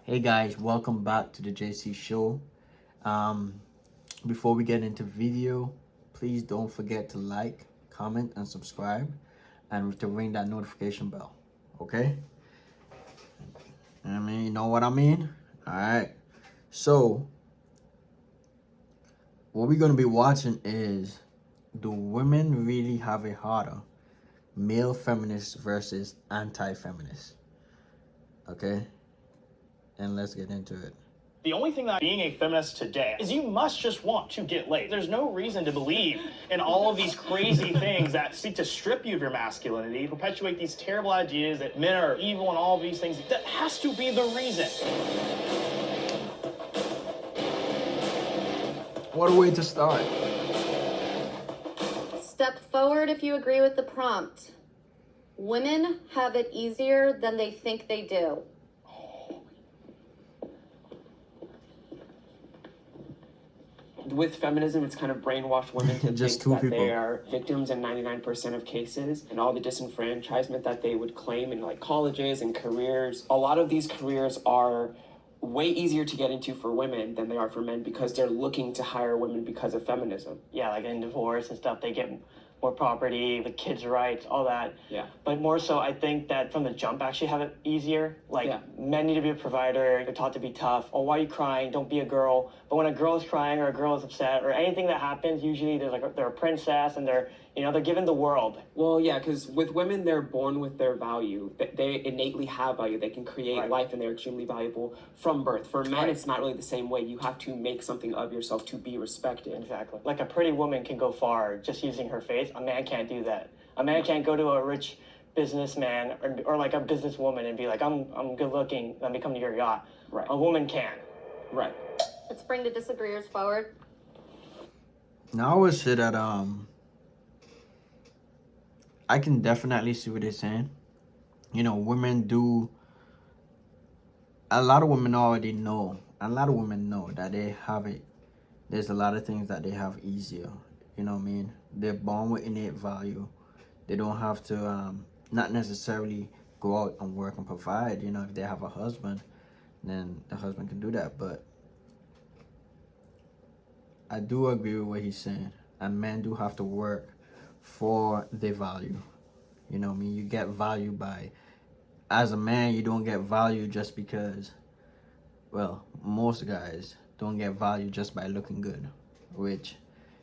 Hey guys, welcome back to the JC Show. Before we get into video, please don't forget to like, comment, and subscribe, and to ring that notification bell. Okay? You know what I mean? All right. So, what we're gonna be watching is, do women really have it harder? Male feminists versus anti-feminists. Okay? And let's get into it. The only thing that being a feminist today is you must just want to get laid. There's no reason to believe in all of these crazy things that seek to strip you of your masculinity, perpetuate these terrible ideas that men are evil and all of these things. That has to be the reason. What a way to start. Step forward if you agree with the prompt. Women have it easier than they think they do. With feminism, it's kind of brainwashed women to Just think two that people. they are victims in 99% of cases, and all the disenfranchisement that they would claim in like colleges and careers. A lot of these careers are way easier to get into for women than they are for men because they're looking to hire women because of feminism. Yeah, like in divorce and stuff, they get more property, the kids' rights, all that. Yeah. But more so, I think that from the jump, actually have it easier. Like, men need to be a provider. They're taught to be tough. Oh, why are you crying? Don't be a girl. But when a girl is crying or a girl is upset or anything that happens, usually they're a princess and they're given the world. Well, yeah, because with women, they're born with their value. They innately have value. They can create life, and they're extremely valuable from birth. For men, it's not really the same way. You have to make something of yourself to be respected. Exactly. Like a pretty woman can go far just using her face. A man can't do that. A man can't go to a rich businessman or like a businesswoman and be like, I'm good looking, let me come to your yacht. Right. A woman can. Right. Let's bring the disagreeers forward. Now I would say that I can definitely see what they're saying. Women do. A lot of women already know. A lot of women know that they have it. There's a lot of things that they have easier. You know what I mean? They're born with innate value. They don't have to not necessarily go out and work and provide. If they have a husband, then the husband can do that. But I do agree with what he's saying. And men do have to work for their value. You know what I mean? You get value by, as a man, you don't get value just because, well, most guys don't get value just by looking good, which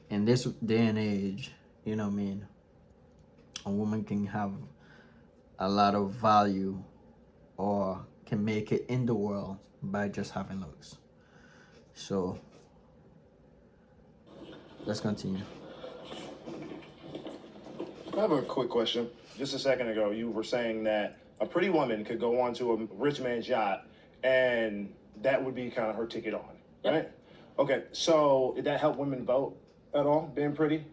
in this day and age, you know what I mean, a woman can have a lot of value or can make it in the world by just having looks. So let's continue. I have a quick question. Just a second ago, you were saying that a pretty woman could go onto a rich man's yacht and that would be kind of her ticket on, right? Okay, so did that help women vote at all, being pretty?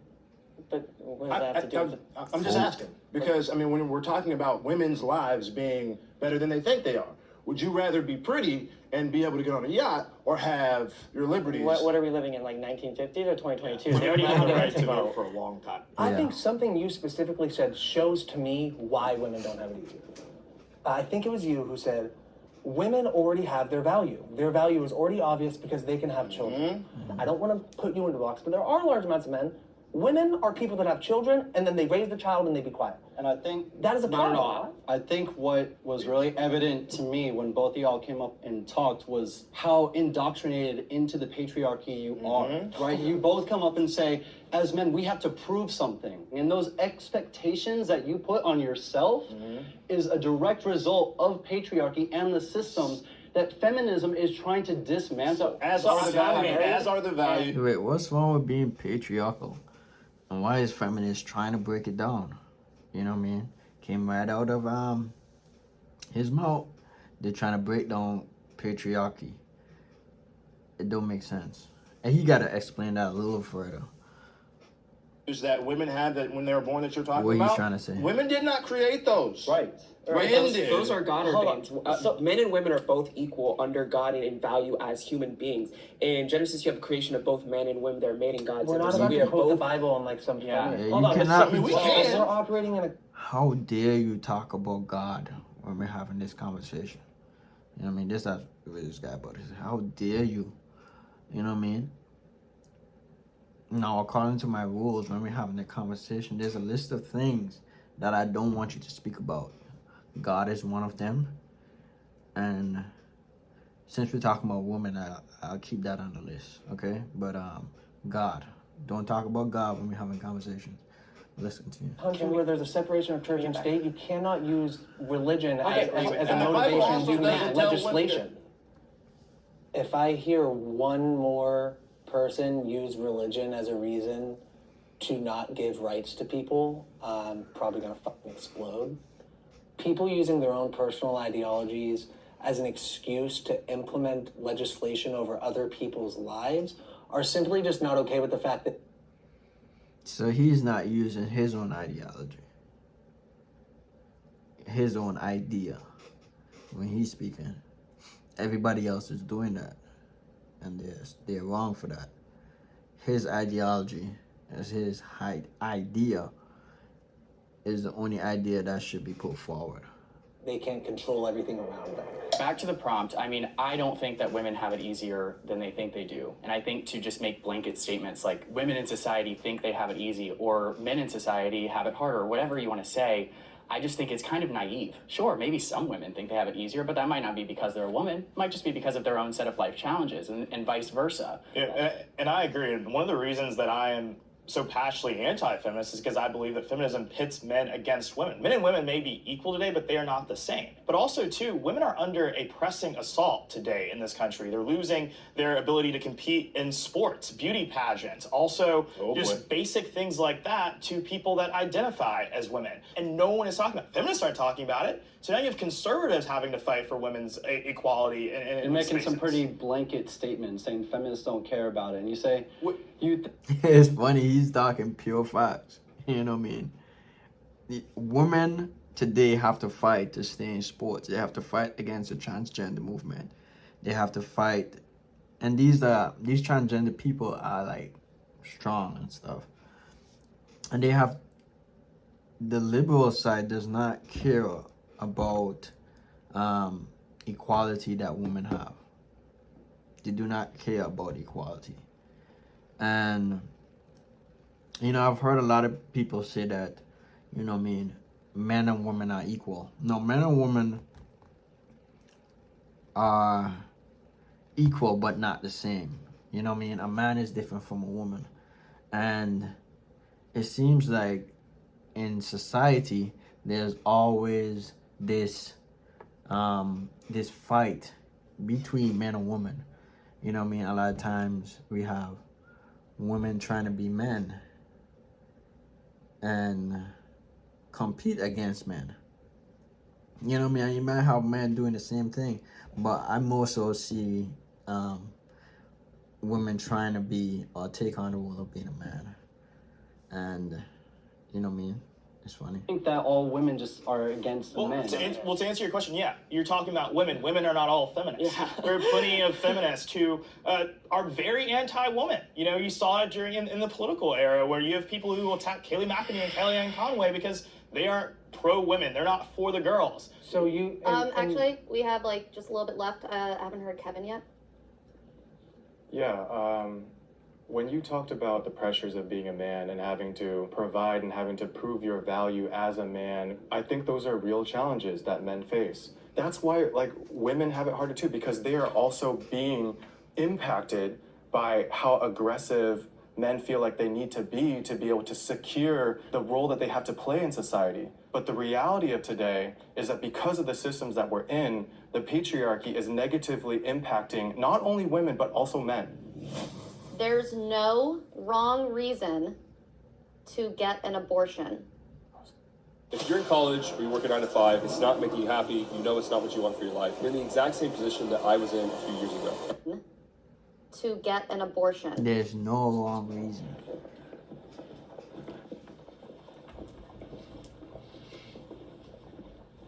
But what does that have to do with it? I'm just asking. Because, when we're talking about women's lives being better than they think they are, would you rather be pretty and be able to get on a yacht or have your liberties? What are we living in, like 1950s or 2022? They already have the right to vote. For a long time. I think something you specifically said shows to me why women don't have it easier. I think it was you who said, women already have their value. Their value is already obvious because they can have children. I don't want to put you into a box, but there are large amounts of men. Women are people that have children, and then they raise the child and they be quiet. And I think that is a problem. No. I think what was really evident to me when both of y'all came up and talked was how indoctrinated into the patriarchy you are, right? You both come up and say, as men, we have to prove something. And those expectations that you put on yourself is a direct result of patriarchy and the systems that feminism is trying to dismantle. As are the values. Wait, what's wrong with being patriarchal? And why is feminists trying to break it down? You know what I mean? Came right out of his mouth. They're trying to break down patriarchy. It don't make sense. And he gotta explain that a little further. That women have that when they were born that you're talking What about. he's trying to say. Women did not create those. Right. Those are God ordained. Men and women are both equal under God and in value as human beings. In Genesis, you have creation of both men and women. They're made in God's We're not image. about We to are quote the both. Bible and like some feminist. You Hold on, cannot. we can. We're operating in a... How dare you talk about God when we're having this conversation? You know what I mean? This guy about this. How dare you? You know what I mean? Now, according to my rules, when we're having a conversation, there's a list of things that I don't want you to speak about. God is one of them. And since we're talking about women, I'll keep that on the list, okay? But God. Don't talk about God when we're having conversations. Let's continue. Country where there's a separation of church and state, you cannot use religion as a And the Bible motivation also to doesn't make tell legislation. If I hear one more person use religion as a reason to not give rights to people, I'm probably gonna fucking explode. People using their own personal ideologies as an excuse to implement legislation over other people's lives are simply just not okay with the fact that. So he's not using his own ideology, his own idea when he's speaking. Everybody else is doing that, and they're wrong for that. His ideology as his idea is the only idea that should be put forward. They can't control everything around them. Back to the prompt, I mean, I don't think that women have it easier than they think they do. And I think to just make blanket statements like women in society think they have it easy or men in society have it harder, or whatever you want to say, I just think it's kind of naive. Sure, maybe some women think they have it easier, but that might not be because they're a woman. It might just be because of their own set of life challenges and vice versa. Yeah, and I agree. And one of the reasons that I am so passionately anti-feminist is because I believe that feminism pits men against women. Men and women may be equal today, but they are not the same. But also, too, women are under a pressing assault today in this country. They're losing their ability to compete in sports, beauty pageants, also basic things like that to people that identify as women. And no one is talking about it. Feminists aren't talking about it. So now you have conservatives having to fight for women's equality. You're making some pretty blanket statements saying feminists don't care about it. And you say, It's funny, he's talking pure facts. You know what I mean? The women today have to fight to stay in sports. They have to fight against the transgender movement. They have to fight, and these transgender people are like strong and stuff. And they have, the liberal side does not care about equality that women have. They do not care about equality. And, you know, I've heard a lot of people say that, you know what I mean, men and women are equal. No, men and women are equal but not the same. You know what I mean? A man is different from a woman. And it seems like in society, there's always this this fight between men and women. You know what I mean? A lot of times we have women trying to be men and compete against men. You know what I mean? You might have men doing the same thing, but I more so see women trying to be or take on the role of being a man. And you know what I mean? It's funny. I think that all women just are against the men. To answer your question, yeah, you're talking about women. Women are not all feminists. Yeah. There are plenty of feminists who are very anti-woman. You know, you saw it during in the political era where you have people who will attack Kayleigh McEnany and Kellyanne Conway because they aren't pro-women. They're not for the girls. So you... Actually, we have like just a little bit left. I haven't heard Kevin yet. Yeah, when you talked about the pressures of being a man and having to provide and having to prove your value as a man, I think those are real challenges that men face. That's why, like, women have it harder too, because they are also being impacted by how aggressive men feel like they need to be able to secure the role that they have to play in society. But the reality of today is that because of the systems that we're in, the patriarchy is negatively impacting not only women, but also men. There's no wrong reason to get an abortion. If you're in college or you work a 9 to 5, it's not making you happy, you know it's not what you want for your life. You're in the exact same position that I was in a few years ago. To get an abortion. There's no wrong reason.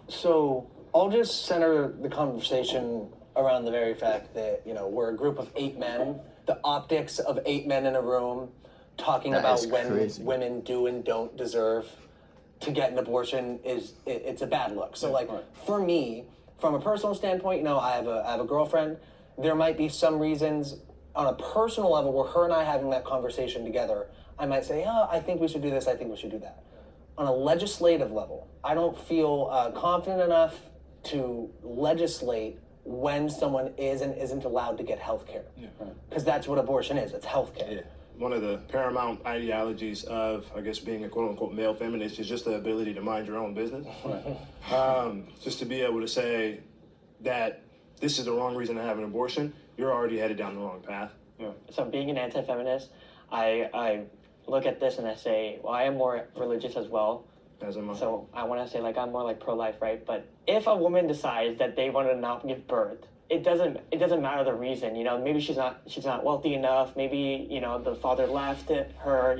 So I'll just center the conversation around the very fact that, you know, we're a group of 8 men. The optics of 8 men in a room talking about when women do and don't deserve to get an abortion it's a bad look. So, like, for me, From a personal standpoint, I have a girlfriend. There might be some reasons on a personal level where her and I having that conversation together, I might say, I think we should do this, I think we should do that. On a legislative level, I don't feel confident enough to legislate when someone is and isn't allowed to get health care. Because that's what abortion is, it's health care. Yeah. One of the paramount ideologies of, I guess, being a quote-unquote male feminist is just the ability to mind your own business. Just to be able to say that this is the wrong reason to have an abortion, you're already headed down the wrong path. So being an anti-feminist, I look at this and I say, well, I am more religious as well. So I want to say, like, I'm more like pro-life, right? But if a woman decides that they want to not give birth, it doesn't matter the reason. Maybe she's not wealthy enough. Maybe the father left her.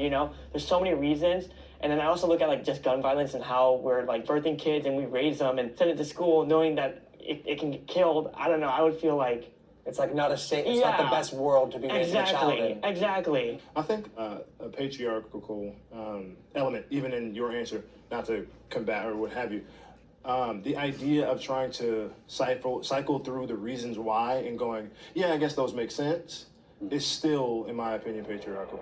There's so many reasons. And then I also look at like just gun violence and how we're like birthing kids and we raise them and send it to school knowing that it can get killed. I don't know. I would feel like it's like not it's not the best world to be raising a child in. Exactly. I think a patriarchal element, even in your answer, not to combat or what have you, the idea of trying to cycle through the reasons why and going, yeah, I guess those make sense, is still, in my opinion, patriarchal.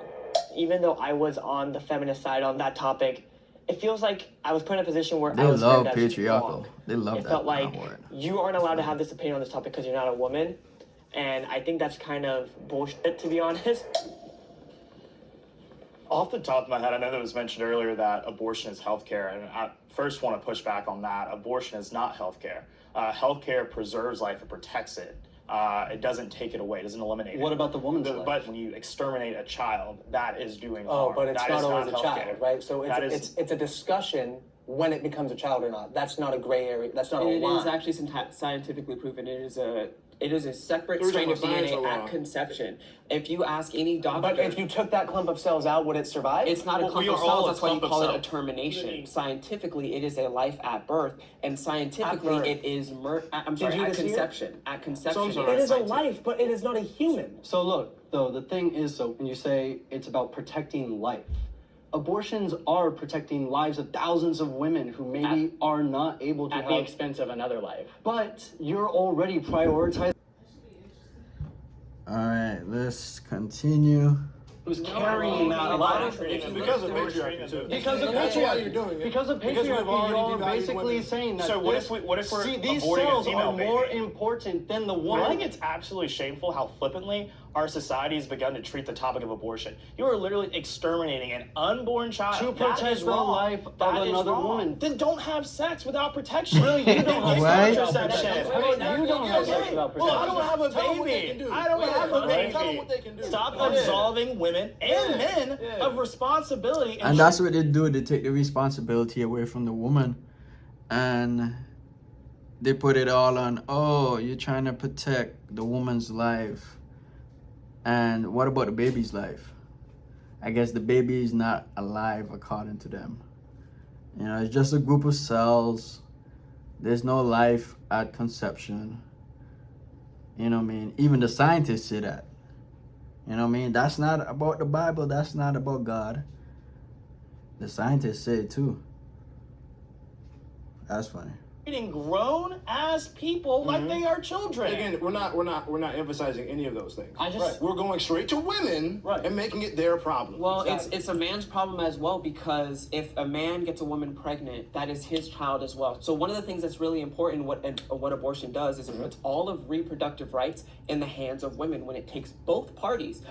Even though I was on the feminist side on that topic, it feels like I was put in a position where They I was love framed as patriarchal. wrong. They love it that felt like word. you aren't allowed to have this opinion on this topic because you're not a woman. And I think that's kind of bullshit, to be honest. Off the top of my head, I know that was mentioned earlier that abortion is healthcare, and I first want to push back on that. Abortion is not healthcare. Healthcare preserves life, it protects it. It doesn't take it away, it doesn't eliminate it. What about the woman's life? But when you exterminate a child, that is doing harm. But it's That not is always a healthcare. child, right? So it's a discussion when it becomes a child or not. That's not a gray area. That's not a line. It is actually scientifically proven. It is a separate strain of DNA at conception. If you ask any doctor... But if you took that clump of cells out, would it survive? It's not a clump of cells, that's why you call it a termination. Scientifically, it is a life at birth, and scientifically, it is at conception. At conception. It is a life, but it is not a human. So look, though, the thing is, so when you say it's about protecting life, abortions are protecting lives of thousands of women who maybe are not able to at the expense of another life. But you're already prioritizing. All right, let's continue. Who's carrying that life? Because of patriarchy, too. Because of That's why you're patriarchy. doing it. Because of Because we've patriarchy, already you're devalued basically women. saying that So what if we're these aborting a cells female are more baby? important than the I woman. think it's absolutely shameful how flippantly our society has begun to treat the topic of abortion. You are literally exterminating an unborn child. To That protect is the wrong. life of That is another wrong. woman. Then don't have sex without protection. Really, you don't have Right? sex without protection. You don't have sex without Well, I protection. don't have a Tell them what they baby. can do. I don't have a Tell baby. them what they can do. Stop Yeah. absolving women and men of responsibility. And that's what they do. They take the responsibility away from the woman, and they put it all on. Oh, you're trying to protect the woman's life, and what about the baby's life? I guess the baby is not alive according to them. It's just a group of cells. There's no life at conception. You know what I mean? Even the scientists say that. You know what I mean? That's not about the Bible. That's not about God. The scientists say it too. That's funny. treating grown ass people like they are children. Again, we're not emphasizing any of those things. Right. We're going straight to women and making it their problem. Well, it's a man's problem as well, because if a man gets a woman pregnant, that is his child as well. So one of the things that's really important, what abortion does, is it puts all of reproductive rights in the hands of women when it takes both parties.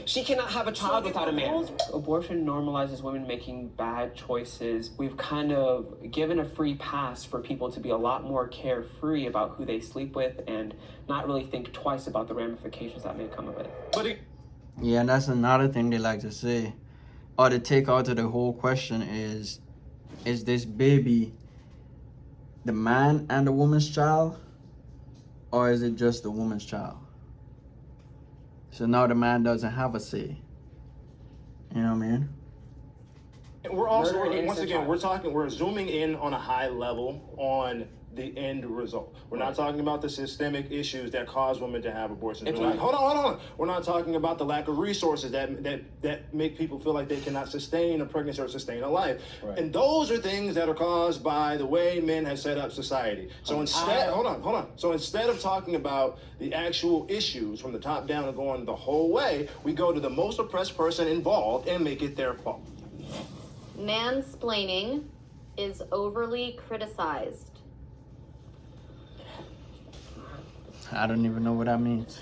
She cannot have a child without a man. Abortion normalizes women making bad choices. We've kind of given a free pass for people to be a lot more carefree about who they sleep with and not really think twice about the ramifications that may come of it. Yeah, and that's another thing they like to say. Or the take out of the whole question is this baby the man and the woman's child? Or is it just the woman's child? So now the man doesn't have a say. You know what I mean? We're also, once again, we're zooming in on a high level on the end result. We're not talking about the systemic issues that cause women to have abortions. If Hold on. We're not talking about the lack of resources that make people feel like they cannot sustain a pregnancy or sustain a life. Right. And those are things that are caused by the way men have set up society. So instead, hold on. So instead of talking about the actual issues from the top down and going the whole way, we go to the most oppressed person involved and make it their fault. Mansplaining is overly criticized. I don't even know what that means.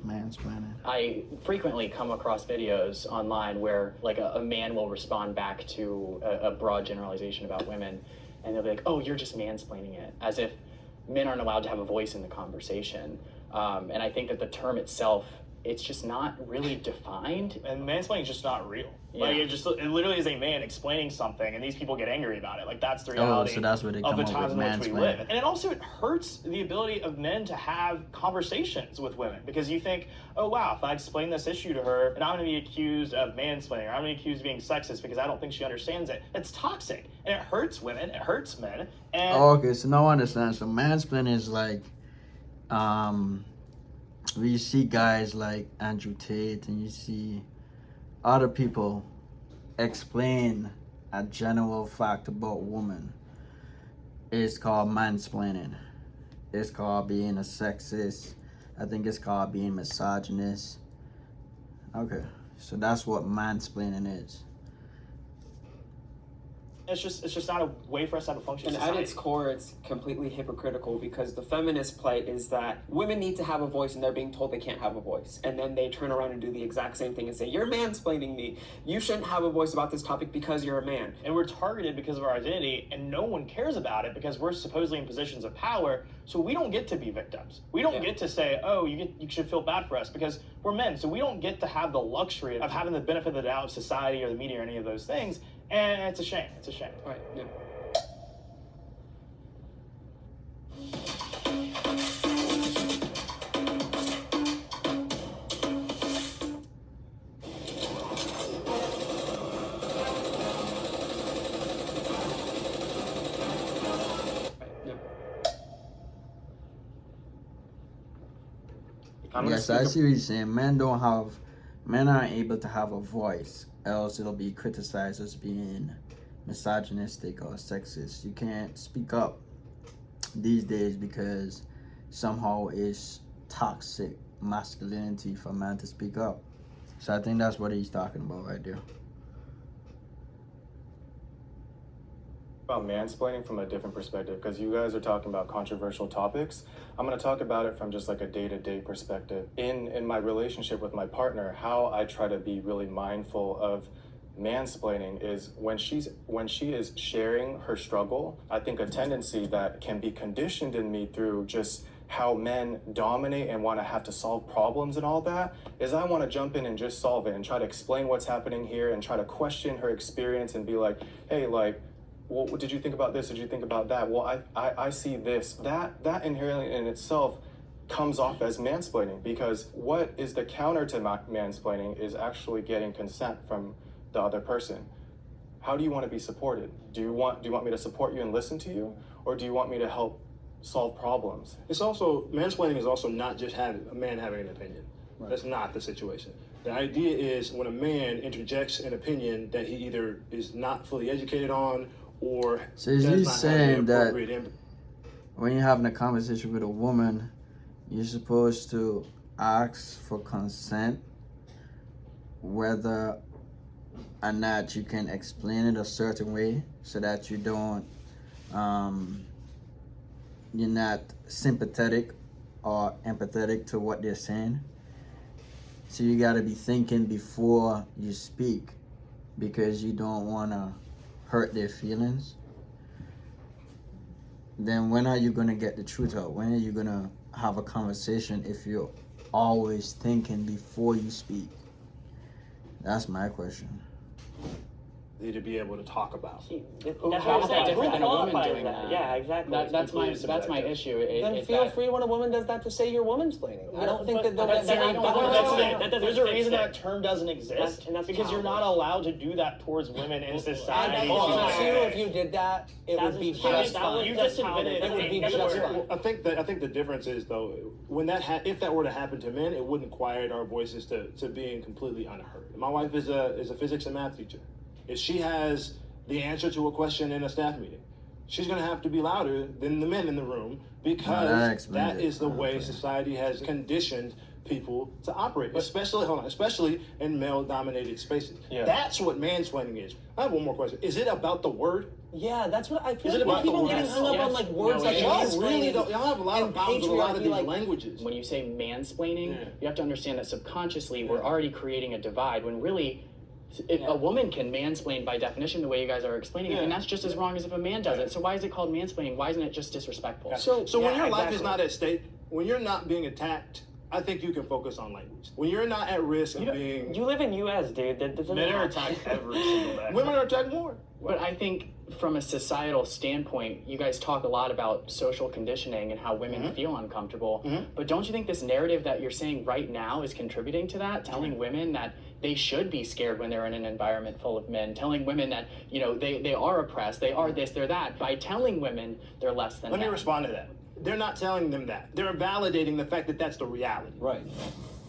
Mansplaining. I frequently come across videos online where like a man will respond back to a broad generalization about women, and they'll be like, oh, you're just mansplaining it, as if men aren't allowed to have a voice in the conversation. And I think that the term itself, it's just not really defined. And mansplaining is just not real. Like Yeah. it literally is a man explaining something, and these people get angry about it. Like that's the reality so that's where they of come the up times with in which we mansplaining. live. And it also hurts the ability of men to have conversations with women, because you think, oh wow, if I explain this issue to her, and I'm going to be accused of mansplaining, or I'm going to be accused of being sexist because I don't think she understands it. It's toxic, and it hurts women. It hurts men. And Okay, so now I understand. So mansplaining is like, we see guys like Andrew Tate, and you see other people explain a general fact about women. It's called mansplaining. It's called being a sexist. I think it's called being misogynist. Okay, so that's what mansplaining is. it's just not a way for us to have a functioning And society. at its core, it's completely hypocritical, because the feminist plight is that women need to have a voice and they're being told they can't have a voice. And then they turn around and do the exact same thing and say, you're mansplaining me. You shouldn't have a voice about this topic because you're a man. And we're targeted because of our identity, and no one cares about it because we're supposedly in positions of power, so we don't get to be victims. We don't get to say, oh, you should feel bad for us, because we're men, so we don't get to have the luxury of having the benefit of the doubt of society or the media or any of those things, and it's a shame. It's a shame. Right, yeah. Yes, I see what you're saying. Men aren't able to have a voice, else it'll be criticized as being misogynistic or sexist. You can't speak up these days because somehow it's toxic masculinity for a man to speak up. So I think that's what he's talking about right there. About mansplaining from a different perspective, because you guys are talking about controversial topics. I'm going to talk about it from just like a day-to-day perspective. In my relationship with my partner, how I try to be really mindful of mansplaining is when she is sharing her struggle. I think a tendency that can be conditioned in me through just how men dominate and want to have to solve problems and all that is I want to jump in and just solve it and try to explain what's happening here and try to question her experience and be like, hey, like, well, did you think about this? Did you think about that? Well, I see this. That inherently in itself comes off as mansplaining, because what is the counter to mansplaining is actually getting consent from the other person. How do you want to be supported? Do you want me to support you and listen to you, or do you want me to help solve problems? It's also, mansplaining is also not just a man having an opinion. Right. That's not the situation. The idea is when a man interjects an opinion that he either is not fully educated on or so is he saying that appropriate when you're having a conversation with a woman, you're supposed to ask for consent whether or not you can explain it a certain way so that you don't you're not sympathetic or empathetic to what they're saying? So you got to be thinking before you speak, because you don't want to hurt their feelings. Then when are you going to get the truth out? When are you going to have a conversation if you're always thinking before you speak? That's my question. to be able to talk about. How is that different than a woman doing that? Yeah, exactly. That's my issue. Then feel free when a woman does that to say you're womansplaining. I don't think that there's a reason that term doesn't exist, and that's because you're not allowed to do that towards women in society. If you did that, it would be just fine. You just admitted it would be just fine. I think the difference is, though, when if that were to happen to men, it wouldn't quiet our voices to being completely unheard. My wife is a physics and math teacher. If she has the answer to a question in a staff meeting, she's going to have to be louder than the men in the room, because that is the way society has conditioned people to operate, especially in male-dominated spaces. Yeah. That's what mansplaining is. I have one more question. Is it about the word? Yeah, that's what I feel. Is it like about people the getting hung up on like words like y'all really don't. Y'all have a lot of problems with a lot of these languages. When you say mansplaining, you have to understand that subconsciously we're already creating a divide, when really a woman can mansplain by definition the way you guys are explaining it, and that's just as wrong as if a man does it. So why is it called mansplaining? Why isn't it just disrespectful? So when your life is not at stake, when you're not being attacked, I think you can focus on language. When you're not at risk of being... You live in U.S., dude. Men are attacked every single day. Women are attacked more. But I think from a societal standpoint, you guys talk a lot about social conditioning and how women feel uncomfortable. But don't you think this narrative that you're saying right now is contributing to that? Telling women that they should be scared when they're in an environment full of men. Telling women that, they are oppressed, they are this, they're that. By telling women they're less than Let me respond to that. They're not telling them that. They're validating the fact that that's the reality. Right.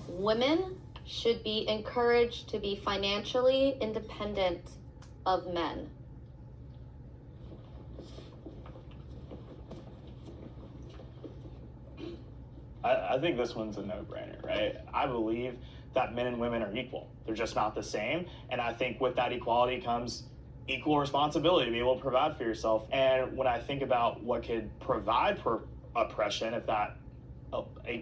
Women should be encouraged to be financially independent of men. I think this one's a no-brainer, right? I believe that men and women are equal. They're just not the same. And I think with that equality comes equal responsibility to be able to provide for yourself. And when I think about what could provide for oppression, if that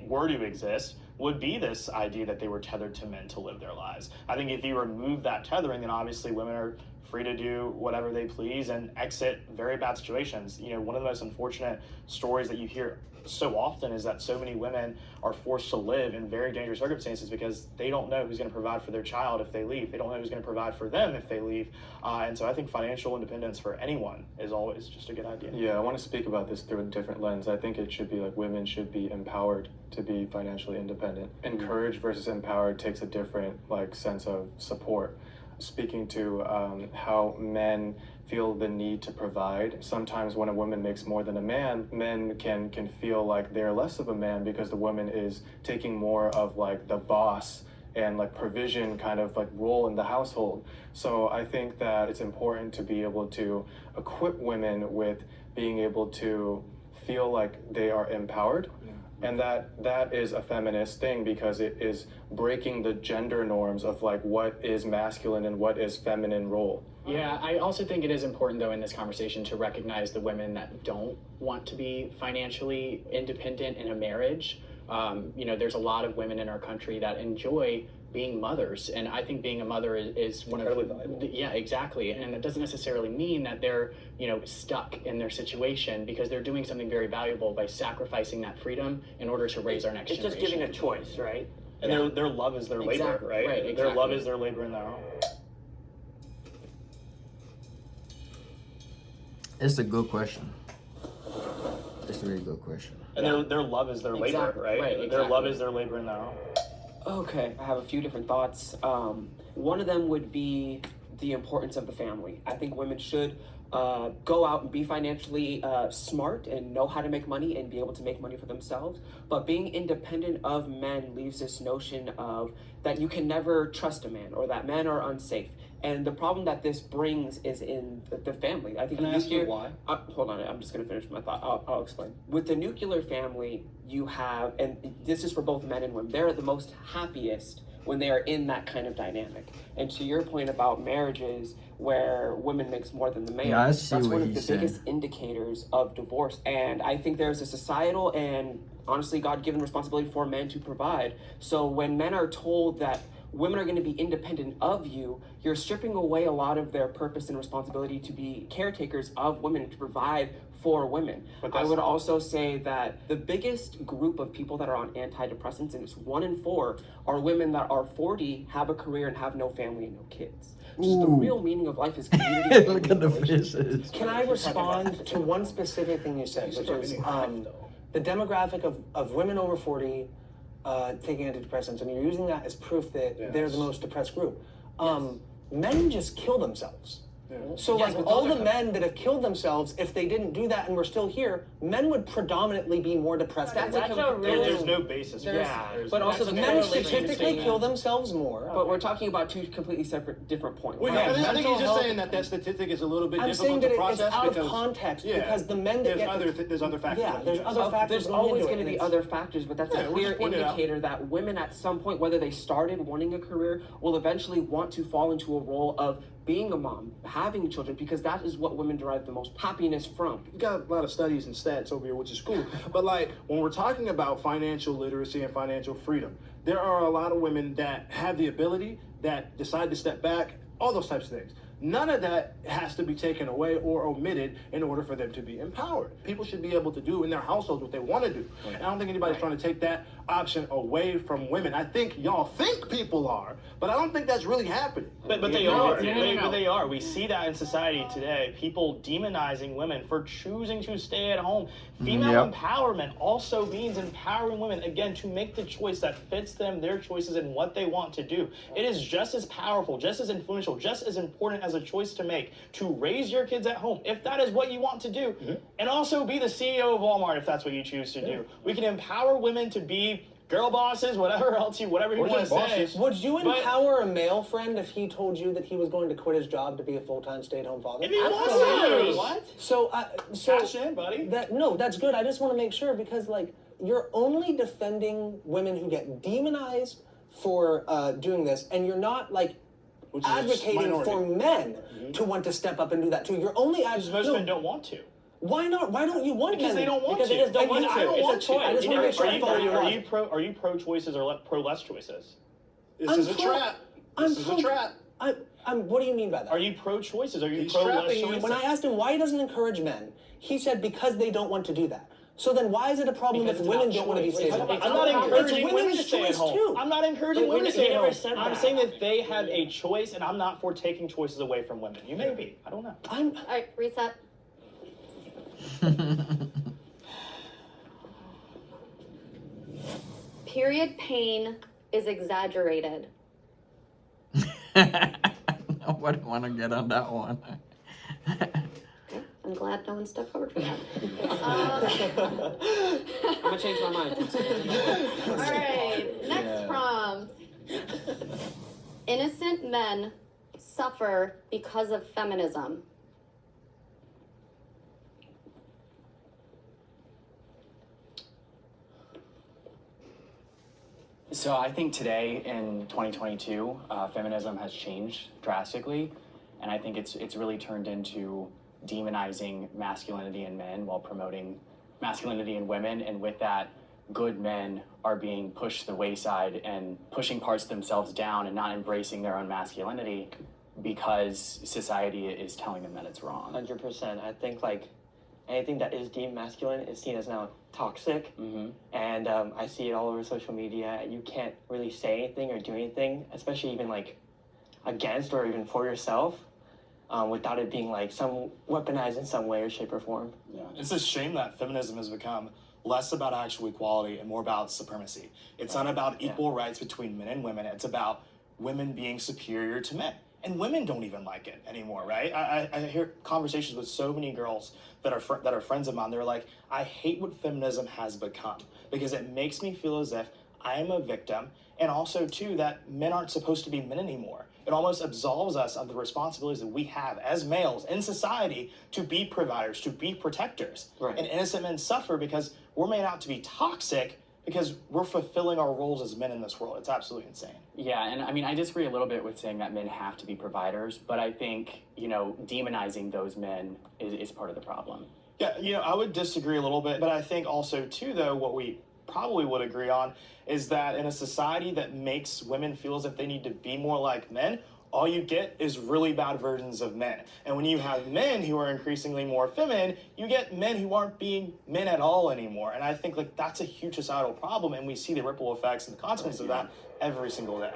were to exist, would be this idea that they were tethered to men to live their lives. I think if you remove that tethering, then obviously women are free to do whatever they please and exit very bad situations. One of the most unfortunate stories that you hear so often is that so many women are forced to live in very dangerous circumstances because they don't know who's going to provide for their child if they leave. They don't know who's going to provide for them if they leave. And so I think financial independence for anyone is always just a good idea. Yeah, I want to speak about this through a different lens. I think it should be like women should be empowered to be financially independent. Encouraged versus empowered takes a different sense of support. Speaking to how men feel the need to provide. Sometimes when a woman makes more than a man, men can feel like they're less of a man because the woman is taking more of the boss and provision kind of role in the household. So I think that it's important to be able to equip women with being able to feel like they are empowered. And that is a feminist thing because it is breaking the gender norms of what is masculine and what is feminine role. Yeah, I also think it is important though in this conversation to recognize the women that don't want to be financially independent in a marriage. There's a lot of women in our country that enjoy being mothers, and I think being a mother is one of yeah, exactly. And that doesn't necessarily mean that they're stuck in their situation, because they're doing something very valuable by sacrificing that freedom in order to raise our next generation. It's just giving a choice, right? And their love is their labor, right? Exactly. Their love is their labor in their own. It's a good question. It's a really good question. And their love is their labor, right? Exactly. Their love is their labor in their own. Okay, I have a few different thoughts. One of them would be the importance of the family. I think women should go out and be financially smart and know how to make money and be able to make money for themselves. But being independent of men leaves this notion of that you can never trust a man or that men are unsafe. And the problem that this brings is in the family. I think. Can I ask you why? Hold on, I'm just going to finish my thought. I'll explain. With the nuclear family, you have, and this is for both men and women, they're the most happiest when they are in that kind of dynamic. And to your point about marriages where women makes more than the man, that's one of the biggest indicators of divorce. And I think there's a societal and honestly God-given responsibility for men to provide. So when men are told that women are going to be independent of you, you're stripping away a lot of their purpose and responsibility to be caretakers of women, to provide for women. I would also say that the biggest group of people that are on antidepressants, and it's 1 in 4, are women that are 40, have a career, and have no family and no kids. Just the real meaning of life is community. Look at the faces. Can I respond to one specific thing you said, which is the demographic of women over 40 taking antidepressants, and you're using that as proof that they're the most depressed group. Men just kill themselves. So like all the men that have killed themselves, if they didn't do that and we're still here, men would predominantly be more depressed. There's no basis. But also the men statistically kill themselves more. But we're talking about two completely different points. Well, I think he's just saying that statistic is a little bit difficult to process. It's out of context because the men that there's other factors. Yeah, there's other factors. There's always going to be other factors, but that's a clear indicator that women at some point, whether they started wanting a career, will eventually want to fall into a role of being a mom, having children, because that is what women derive the most happiness from. We got a lot of studies and stats over here, which is cool. But like when we're talking about financial literacy and financial freedom, there are a lot of women that have the ability, that decide to step back, all those types of things. None of that has to be taken away or omitted in order for them to be empowered. People should be able to do in their households what they want to do. And I don't think anybody's trying to take that option away from women. I think y'all think people are, but I don't think that's really happening. But they are. But they are. We see that in society today. People demonizing women for choosing to stay at home. Female empowerment also means empowering women, again, to make the choice that fits them, their choices, and what they want to do. It is just as powerful, just as influential, just as important as a choice to make to raise your kids at home, if that is what you want to do, and also be the CEO of Walmart if that's what you choose to do. We can empower women to be girl bosses, whatever you want to say. Would you empower a male friend if he told you that he was going to quit his job to be a full-time stay-at-home father? If he wants to. What? So Cash in, buddy. That's good. I just want to make sure, because like you're only defending women who get demonized for doing this, and you're not like advocating for men to want to step up and do that too. You're only most men don't want to. Why not? Why don't you want because men? They don't want because to. they just don't want to. I don't want to. I just want to make sure I follow your logic. Are you pro choices or pro less choices? This is a trap. This is a trap. What do you mean by that? Are you pro choices? Are you pro less choices? When I asked him why he doesn't encourage men, he said because they don't want to do that. So then why is it a problem if women don't want to be stay at home? I'm not encouraging women to stay at home. I'm not encouraging women to stay at home. I'm saying that they have a choice, and I'm not for taking choices away from women. You may be. I don't know. All right, reset. Period pain is exaggerated. Nobody want to get on that one. I'm glad no one stepped forward for that. I'm gonna change my mind. All right, next prompt. Innocent men suffer because of feminism. So I think today in 2022, feminism has changed drastically, and I think it's really turned into demonizing masculinity in men while promoting masculinity in women, and with that, good men are being pushed to the wayside and pushing parts of themselves down and not embracing their own masculinity because society is telling them that it's wrong. 100%. I think like anything that is deemed masculine is seen as now toxic, and I see it all over social media. You can't really say anything or do anything, especially even like against or even for yourself, without it being like some weaponized in some way or shape or form. Yeah, it's a shame that feminism has become less about actual equality and more about supremacy. It's not about equal rights between men and women. It's about women being superior to men. And women don't even like it anymore, right? I hear conversations with so many girls that are friends of mine. They're like, I hate what feminism has become because it makes me feel as if I am a victim, and also too that men aren't supposed to be men anymore. It almost absolves us of the responsibilities that we have as males in society to be providers, to be protectors. Right. And innocent men suffer because we're made out to be toxic because we're fulfilling our roles as men in this world. It's absolutely insane. Yeah, and I mean, I disagree a little bit with saying that men have to be providers, but I think, demonizing those men is part of the problem. Yeah, I would disagree a little bit, but I think also, too, though, what we probably would agree on is that in a society that makes women feel as if they need to be more like men, all you get is really bad versions of men. And when you have men who are increasingly more feminine, you get men who aren't being men at all anymore. And I think that's a huge societal problem, and we see the ripple effects and the consequences of that every single day.